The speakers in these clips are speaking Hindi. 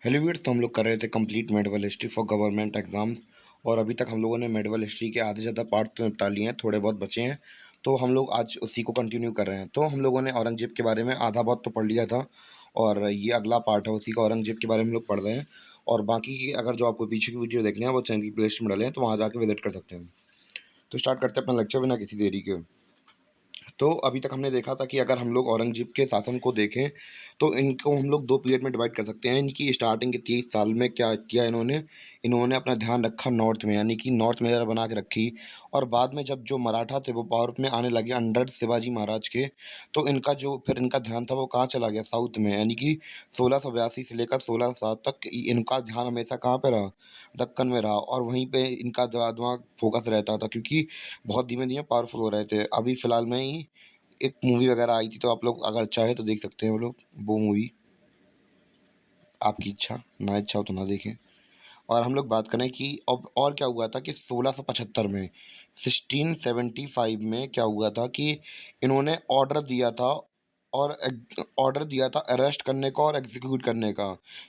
हेलो व्यूअर्स, तो हम लोग कर रहे थे complete medieval history for government exams. और अभी तक हम लोगों ने मेडिवल हिस्ट्री के आधे से ज़्यादा पार्ट तो निपटा लिए हैं, थोड़े बहुत बचे हैं। तो हम लोग आज उसी को कंटिन्यू कर रहे हैं। तो हम लोगों ने औरंगजेब के बारे में आधा बहुत तो पढ़ लिया था, और ये अगला पार्ट है उसी का। औरंगजेब के बारे में हम लोग पढ़ रहे हैं। और बाकी की अगर जो आपको पीछे की वीडियो देखनी है वो चैनल की प्ले लिस्ट में डाले हैं, तो वहाँ जाकर विजिट कर सकते हैं। तो स्टार्ट करते हैं अपना लेक्चर बिना किसी देरी के। तो अभी तक हमने देखा था कि अगर हम लोग औरंगजेब के शासन को देखें तो इनको हम लोग दो पीरियड में डिवाइड कर सकते हैं। इनकी स्टार्टिंग के 30 साल में क्या किया इन्होंने इन्होंने अपना ध्यान रखा नॉर्थ में, यानी कि नॉर्थ मेजर बना के रखी। और बाद में जब जो मराठा थे वो पावर में आने लगे अंडर शिवाजी महाराज के, तो इनका ध्यान था वो कहाँ चला गया, साउथ में। यानी कि 1682 से लेकर 1607 तक इनका ध्यान हमेशा कहाँ पे रहा, दक्कन में रहा। और वहीं पे इनका दिमाग फोकस रहता था, क्योंकि बहुत धीमे धीमे पावरफुल हो रहे थे। अभी फ़िलहाल में ही एक मूवी वगैरह आई थी, तो आप लोग अगर चाहे तो देख सकते हैं वो लोग वो मूवी। आपकी इच्छा, ना इच्छा हो तो ना देखें। और हम लोग बात करें कि अब और क्या हुआ था कि 1675 में 1675 में क्या हुआ था कि इन्होंने ऑर्डर दिया था अरेस्ट करने का और एग्जीक्यूट करने का,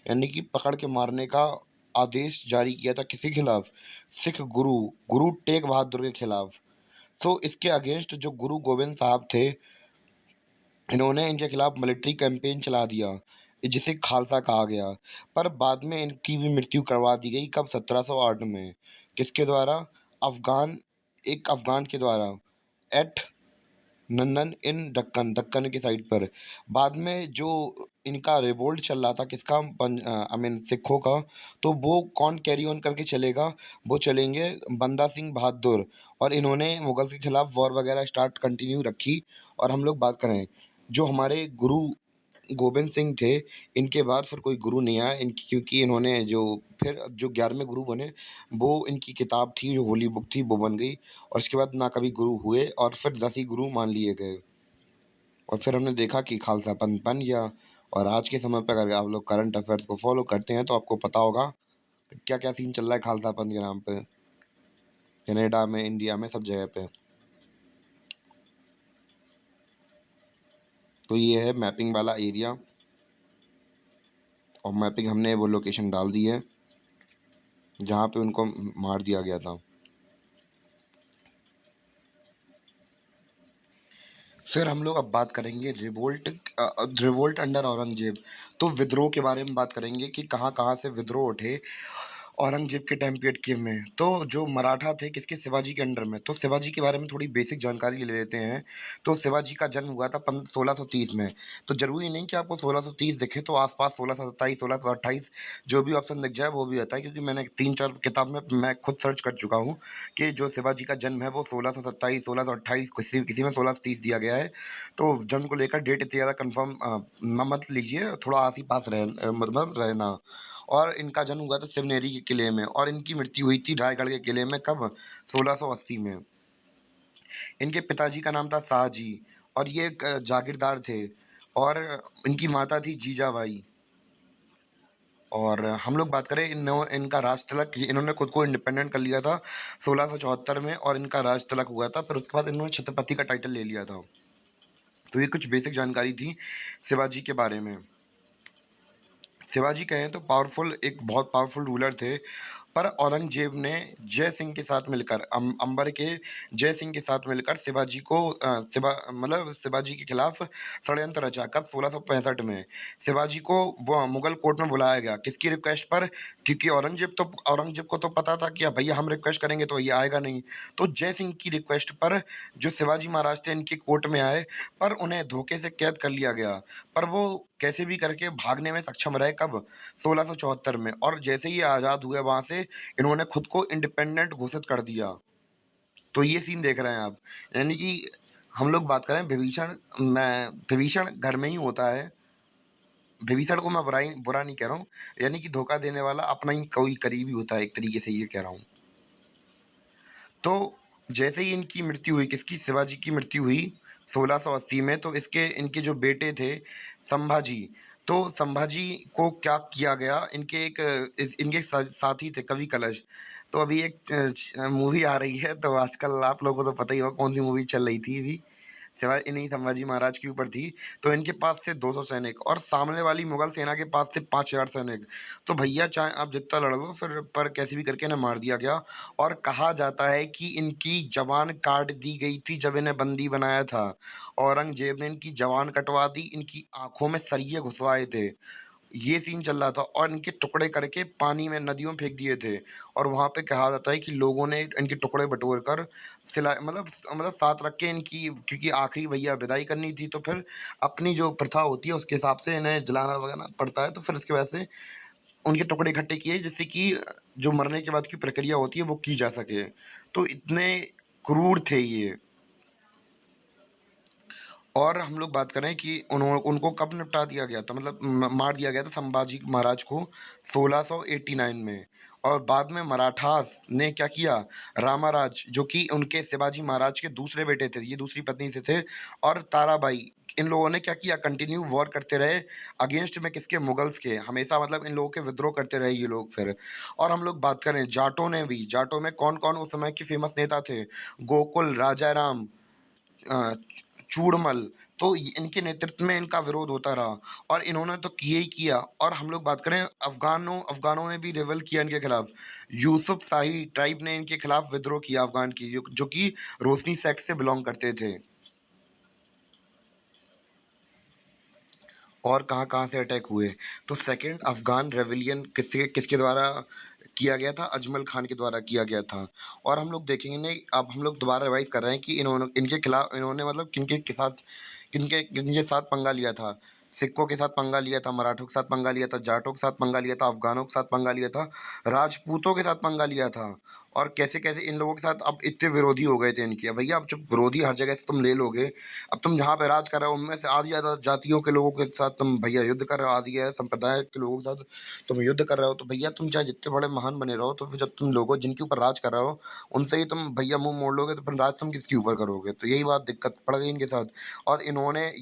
यानी कि पकड़ के मारने का आदेश जारी किया था। किसी खिलाफ? सिख गुरु गुरु टेक बहादुर के खिलाफ। तो इसके अगेंस्ट जो गुरु गोविंद साहब थे, इन्होंने इनके खिलाफ मिलिट्री कैंपेन चला दिया, जिसे खालसा कहा गया। पर बाद में इनकी भी मृत्यु करवा दी गई। कब? 1708 में। किसके द्वारा? अफ़गान एक अफ़गान के द्वारा, एट नंदन इन दक्कन, दक्कन की साइड पर। बाद में जो इनका रिवोल्ट चल रहा था, किसका? आई मीन सिखों का। तो वो कौन कैरी ऑन करके चलेगा? वो चलेंगे बंदा सिंह बहादुर। और इन्होंने मुगल के खिलाफ वॉर वगैरह स्टार्ट कंटिन्यू रखी। और हम लोग बात करें जो हमारे गुरु गोबिंद सिंह थे, इनके बाद फिर कोई गुरु नहीं आया इनकी, क्योंकि इन्होंने जो फिर जो 11वें गुरु बने, वो इनकी किताब थी, जो होली बुक थी, वो बन गई। और उसके बाद ना कभी गुरु हुए, और फिर 10 ही गुरु मान लिए गए। और फिर हमने देखा कि खालसा पंथ बन गया। और आज के समय पर अगर आप लोग करंट अफेयर्स को फॉलो करते हैं तो आपको पता होगा क्या क्या सीन चल रहा है खालसा पंथ के नाम पे, कनाडा में, इंडिया में, सब जगह पे। तो ये है मैपिंग वाला एरिया, और मैपिंग हमने वो लोकेशन डाल दी है जहाँ पे उनको मार दिया गया था। फिर हम लोग अब बात करेंगे रिवोल्ट अंडर औरंगजेब। तो विद्रोह के बारे में बात करेंगे कि कहाँ कहाँ से विद्रोह उठे औरंगजेब के टाइम पीरियड के में। तो जो मराठा थे किसके? शिवाजी के अंडर में। तो शिवाजी के बारे में थोड़ी बेसिक जानकारी ले लेते हैं। तो शिवाजी का जन्म हुआ था 1630 में। तो जरूरी नहीं कि आपको 1630 दिखे, तो आसपास 1627, 1628 जो भी ऑप्शन दिख जाए वो भी आता है, क्योंकि मैंने 3-4 किताब में मैं खुद सर्च कर चुका हूँ कि जो शिवाजी का जन्म है वो 1627, 1628, किसी किसी में 1630 दिया गया है। तो जन्म को लेकर डेट इतनी ज़्यादा कन्फर्म मत लीजिए, थोड़ा आस ही पास मतलब रहना। और इनका जन्म हुआ था सिवनेरी के किले में, और इनकी मृत्यु हुई थी रायगढ़ के किले में। कब? 1680 में। इनके पिताजी का नाम था शाहजी, और ये एक जागीरदार थे। और इनकी माता थी जीजाबाई। और हम लोग बात करें इनका राज तिलक, इन्होंने खुद को इंडिपेंडेंट कर लिया था 1674 में, और इनका राज तिलक हुआ था। फिर उसके बाद इन्होंने छत्रपति का टाइटल ले लिया था। तो ये कुछ बेसिक जानकारी थी शिवाजी के बारे में। शिवाजी कहें तो एक बहुत पावरफुल रूलर थे। पर औरंगजेब ने जय सिंह के साथ मिलकर, अंबर के जय सिंह के साथ मिलकर शिवाजी को मतलब शिवाजी के खिलाफ षड्यंत्र रचा। कब? 1665 में। शिवाजी को वो मुगल कोर्ट में बुलाया गया, किसकी रिक्वेस्ट पर? क्योंकि औरंगजेब को तो पता था कि भैया हम रिक्वेस्ट करेंगे तो ये आएगा नहीं। तो जय सिंह की रिक्वेस्ट पर जो शिवाजी महाराज थे इनके कोर्ट में आए, पर उन्हें धोखे से कैद कर लिया गया। पर वो कैसे भी करके भागने में सक्षम रहे। कब? 1674 में। और जैसे ही आज़ाद हुए वहाँ से, इन्होंने खुद को इंडिपेंडेंट घोषित कर दिया। तो ये सीन देख रहे हैं आप। यानी कि हम लोग बात करें विभीषण घर में ही होता है। विभीषण को मैं बुरा नहीं कह रहा हूँ, यानी कि धोखा देने वाला अपना ही कोई करीबी होता है, एक तरीके से ये कह रहा हूँ। तो जैसे ही इनकी मृत्यु हुई, किसकी? शिवाजी की मृत्यु हुई 1680 में। तो इनके जो बेटे थे संभाजी, तो संभाजी को क्या किया गया? इनके साथी थे कवि कलश। तो अभी एक मूवी आ रही है, तो आजकल आप लोगों को तो पता ही होगा कौन सी मूवी चल रही थी अभी। सिवाय इन्हीं संभाजी महाराज के ऊपर थी, तो इनके पास थे 200 सैनिक और सामने वाली मुगल सेना के पास थे 5000 सैनिक। तो भैया चाहे आप जितना लड़ लो, फिर पर कैसे भी करके इन्हें मार दिया गया। और कहा जाता है कि इनकी ज़बान काट दी गई थी जब इन्हें बंदी बनाया था। औरंगज़ेब ने इनकी ज़बान कटवा दी, इनकी आँखों में सरिये घुसवाए थे। ये सीन चल रहा था और इनके टुकड़े करके पानी में, नदियों में फेंक दिए थे। और वहाँ पे कहा जाता है कि लोगों ने इनके टुकड़े बटोर कर सिला मतलब साथ रख के इनकी, क्योंकि आखिरी भैया विदाई करनी थी, तो फिर अपनी जो प्रथा होती है उसके हिसाब से इन्हें जलाना वगैरह पड़ता है, तो फिर इसकी वजह से उनके टुकड़े इकट्ठे किए, जिससे कि जो मरने के बाद की प्रक्रिया होती है वो की जा सके। तो इतने क्रूर थे ये। और हम लोग बात करें कि उनको कब निपटा दिया गया था, मतलब मार दिया गया था संभाजी महाराज को 1689 में। और बाद में मराठास ने क्या किया, रामाराज जो कि उनके शिवाजी महाराज के दूसरे बेटे थे, ये दूसरी पत्नी से थे, और ताराबाई, इन लोगों ने क्या किया, कंटिन्यू वॉर करते रहे अगेंस्ट में, किसके, मुगल्स के, हमेशा, मतलब इन लोगों के विद्रोह करते रहे ये लोग फिर। और हम लोग बात करें जाटों ने भी, जाटों में कौन कौन उस समय के फेमस नेता थे, गोकुल, राजाराम, अ, चूड़मल। तो इनके नेतृत्व में इनका विरोध होता रहा और इन्होंने तो किया ही किया। और हम लोग बात करें अफगानों ने भी रेवल किया इनके खिलाफ। यूसुफ शाही ट्राइब ने इनके खिलाफ विद्रोह किया, अफगान की, जो कि रोशनी सेक्ट से बिलोंग करते थे। और कहाँ-कहाँ से अटैक हुए। तो सेकंड अफ़गान रेवेलियन किसके किसके द्वारा किया गया था? अजमल खान के द्वारा किया गया था। और हम लोग देखेंगे नहीं, अब हम लोग दोबारा रिवाइज़ कर रहे हैं कि इन्होंने मतलब किनके साथ पंगा लिया था। सिक्कों के साथ पंगा लिया था, मराठों के साथ पंगा लिया था, जाटों के साथ पंगा लिया था, अफ़गानों के साथ पंगा लिया था, राजपूतों के साथ पंगा लिया था। और कैसे-कैसे इन लोगों के साथ अब इतने विरोधी हो गए थे इनके। अब भैया अब जब विरोधी हर जगह से तुम ले लोगे, अब तुम जहाँ पे राज कर रहे हो उनमें से आधी ज़्यादा जातियों के लोगों के साथ तुम भैया युद्ध कर रहे हो, आधी है संप्रदाय के लोगों के साथ तुम युद्ध कर रहे हो, तो भैया तुम चाहे जितने बड़े महान बने रहो, तो फिर जब तुम लोगों जिनके ऊपर राज कर रहे हो उनसे ही तुम भैया मुंह मोड़ लोगे, तो फिर राज तुम किसके ऊपर करोगे। तो यही बात दिक्कत पड़ गई इनके साथ। और इन्होंने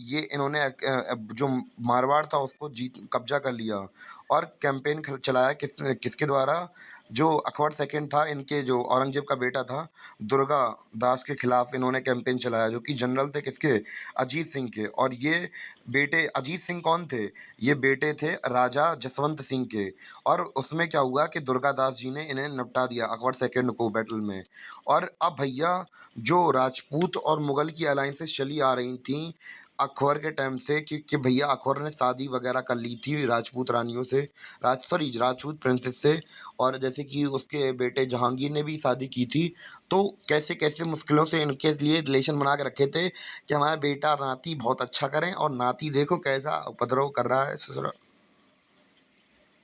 जो मारवाड़ था उसको जीत कब्जा कर लिया। और कैंपेन चलाया किसके द्वारा, जो अकबर सेकंड था, इनके जो औरंगजेब का बेटा था, दुर्गा दास के खिलाफ इन्होंने कैंपेन चलाया, जो कि जनरल थे किसके, अजीत सिंह के। और ये बेटे अजीत सिंह कौन थे, ये बेटे थे राजा जसवंत सिंह के। और उसमें क्या हुआ कि दुर्गा दास जी ने इन्हें निपटा दिया, अकबर सेकंड को, बैटल में। और अब भैया जो राजपूत और मुगल की अलाइंसेस चली आ रही थी अकबर के टाइम से, कि भैया अकबर ने शादी वगैरह कर ली थी राजपूत रानियों से, राजपूत प्रिंसेस से। और जैसे कि उसके बेटे जहांगीर ने भी शादी की थी। तो कैसे-कैसे मुश्किलों से इनके लिए रिलेशन बना के रखे थे कि हमारा बेटा नाती बहुत अच्छा करें, और नाती देखो कैसा उपद्रव कर रहा है ससुरा,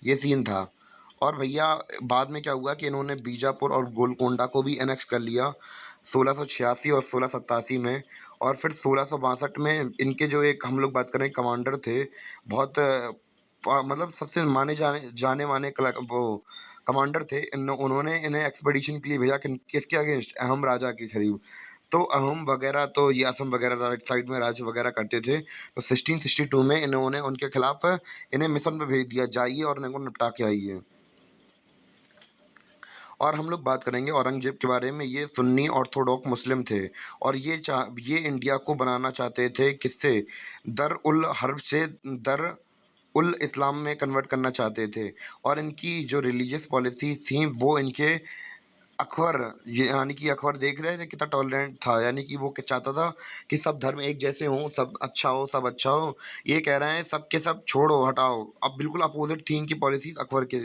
ये सीन था। और भैया बाद में क्या हुआ कि इन्होंने बीजापुर और गोलकोंडा को भी एनेक्स कर लिया 1686 और 1687 में। और फिर 1662 में इनके जो एक, हम लोग बात करें, कमांडर थे, बहुत मतलब सबसे माने जाने माने वो कमांडर थे, उन्होंने इन्हें एक्सपेडिशन के लिए भेजा किसके अगेंस्ट, अहम राजा के करीब। तो अहम वगैरह, तो ये असम वगैरह साइड में राज वगैरह करते थे। तो 1662 में इन्होंने उनके खिलाफ इन्हें मिशन पे भेज दिया, जाइए और इनको निपटा के आइए। और हम लोग बात करेंगे औरंगज़ेब के बारे में। ये सुन्नी ऑर्थोडॉक्स मुस्लिम थे और ये इंडिया को बनाना चाहते थे किससे, दर उल हर्ब से दर उल इस्लाम में कन्वर्ट करना चाहते थे। और इनकी जो रिलीजियस पॉलिसी थी वो इनके अकबर, ये यानी कि अकबर देख रहे थे कितना टॉलरेंट था, यानी कि वो चाहता था कि सब धर्म एक जैसे हों, सब अच्छा हो, सब अच्छा हो। ये कह रहे हैं सब के सब छोड़ो, हटाओ। अब बिल्कुल अपोजिट थी इनकी पॉलिसी अकबर के,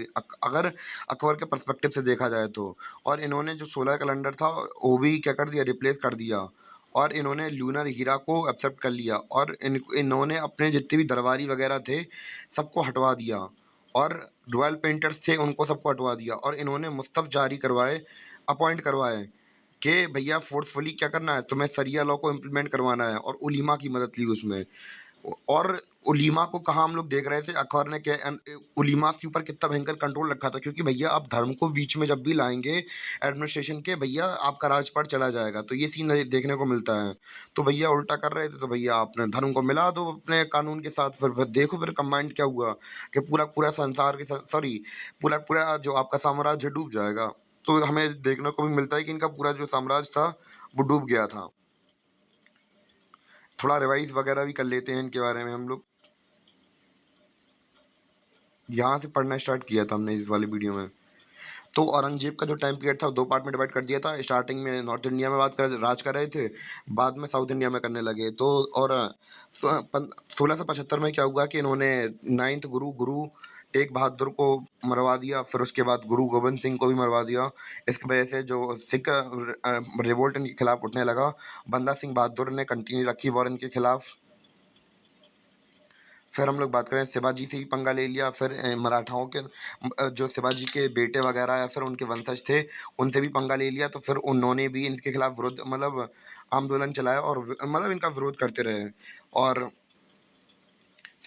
अगर अकबर के पर्सपेक्टिव से देखा जाए तो। और इन्होंने जो सोलर कैलेंडर था वो भी क्या कर दिया, रिप्लेस कर दिया। और इन्होंने लूनर हीरा को एक्सेप्ट कर लिया। और इन्होंने अपने जितने भी दरबारी वगैरह थे सबको हटवा दिया। और रॉयल पेंटर्स थे उनको सबको हटवा दिया। और इन्होंने मुस्तफ जारी करवाए, अपॉइंट करवाए कि भैया फोर्सफुली क्या करना है, तुम्हें सरिया लॉ को इम्प्लीमेंट करवाना है। और उलीमा की मदद ली उसमें। और उलीमा को कहाँ हम लोग देख रहे थे, अकबर ने क्या उलीमा के ऊपर कितना भयंकर कंट्रोल रखा था, क्योंकि भैया आप धर्म को बीच में जब भी लाएंगे एडमिनिस्ट्रेशन के, भैया आपका राजपाट चला जाएगा। तो ये सीन देखने को मिलता है। तो भैया उल्टा कर रहे थे, तो भैया आपने धर्म को मिला दो अपने कानून के साथ। फिर देखो फिर कंबाइंड क्या हुआ कि पूरा पूरा संसार के साथ, सॉरी, पूरा पूरा जो आपका साम्राज्य डूब जाएगा। तो हमें देखने को भी मिलता है कि इनका पूरा जो साम्राज्य था वो डूब गया था। थोड़ा रिवाइज़ वगैरह भी कर लेते हैं इनके बारे में हम लोग। यहाँ से पढ़ना स्टार्ट किया था हमने इस वाली वीडियो में। तो औरंगज़ेब का जो टाइम पीरियड था, 2 पार्ट में डिवाइड कर दिया था। स्टार्टिंग में नॉर्थ इंडिया में बात कर राज कर रहे थे, बाद में साउथ इंडिया में करने लगे। तो और स पन 1675 में क्या हुआ कि इन्होंने 9th गुरु तेग बहादुर को मरवा दिया, फिर उसके बाद गुरु गोबिंद सिंह को भी मरवा दिया। इसकी वजह से जो सिख रिवोल्ट इनके खिलाफ उठने लगा। बंदा सिंह बहादुर ने कंटिन्यू रखी वॉर इनके खिलाफ। फिर हम लोग बात करें शिवाजी से भी पंगा ले लिया, फिर मराठाओं के जो शिवाजी के बेटे वगैरह या फिर उनके वंशज थे, उनसे भी पंगा ले लिया। तो फिर उन्होंने भी इनके खिलाफ विरोध मतलब आंदोलन चलाया और मतलब इनका विरोध करते रहे। और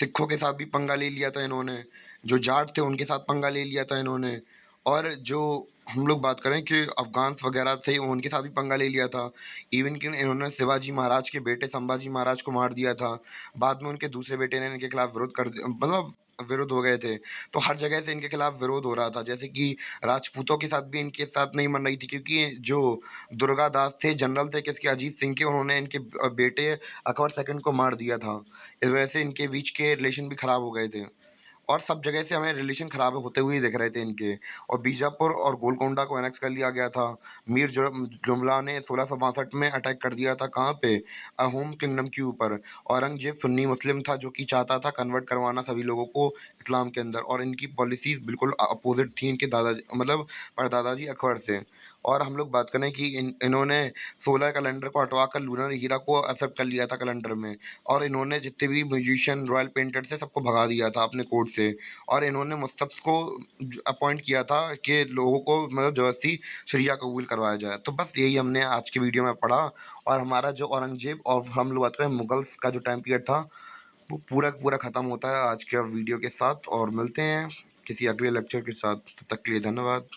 सिखों के साथ भी पंगा ले लिया था इन्होंने, जो जाट थे उनके साथ पंगा ले लिया था इन्होंने। और जो हम लोग बात करें कि अफ़गान्स वगैरह थे उनके साथ भी पंगा ले लिया था। इवन कि इन्होंने शिवाजी महाराज के बेटे संभाजी महाराज को मार दिया था। बाद में उनके दूसरे बेटे ने इनके खिलाफ विरोध कर दिया, मतलब विरोध हो गए थे। तो हर जगह से इनके खिलाफ विरोध हो रहा था। जैसे कि राजपूतों के साथ भी इनके साथ नहीं मन रही थी, क्योंकि जो दुर्गादास थे, जनरल थे किसके, अजीत सिंह के, उन्होंने इनके बेटे अकबर सेकंड को मार दिया था। इस वजह से इनके बीच के रिलेशन भी ख़राब हो गए थे। और सब जगह से हमें रिलेशन ख़राब होते हुए ही दिख रहे थे इनके। और बीजापुर और गोलकोंडा को एनेक्स कर लिया गया था। मीर जुमला ने 1662 में अटैक कर दिया था, कहाँ पे, अहोम किंगडम के ऊपर। औरंगज़ेब सुन्नी मुस्लिम था, जो कि चाहता था कन्वर्ट करवाना सभी लोगों को इस्लाम के अंदर, और इनकी पॉलिसीज़ बिल्कुल अपोज़िट थी इनके दादा मतलब परदादा जी अकबर से। और हम लोग बात करें कि इन्होंने सोलर कैलेंडर को हटवा कर लूनर हीरा को एक्सेप्ट कर लिया था कैलेंडर में। और इन्होंने जितने भी म्यूजिशियन, रॉयल पेंटर थे, सबको भगा दिया था अपने कोर्ट से। और इन्होंने मुस्तफ़ को अपॉइंट किया था कि लोगों को मतलब ज़बरदस्ती शरिया कबूल करवाया जाए। तो बस यही हमने आज की वीडियो में पढ़ा। और हमारा जो औरंगज़ेब और हम लोग बात करें मुगल्स का जो टाइम पीरियड था, वो पूरा का पूरा ख़त्म होता है आज के वीडियो के साथ। और मिलते हैं किसी अगले लेक्चर के साथ। तब तक के लिए धन्यवाद।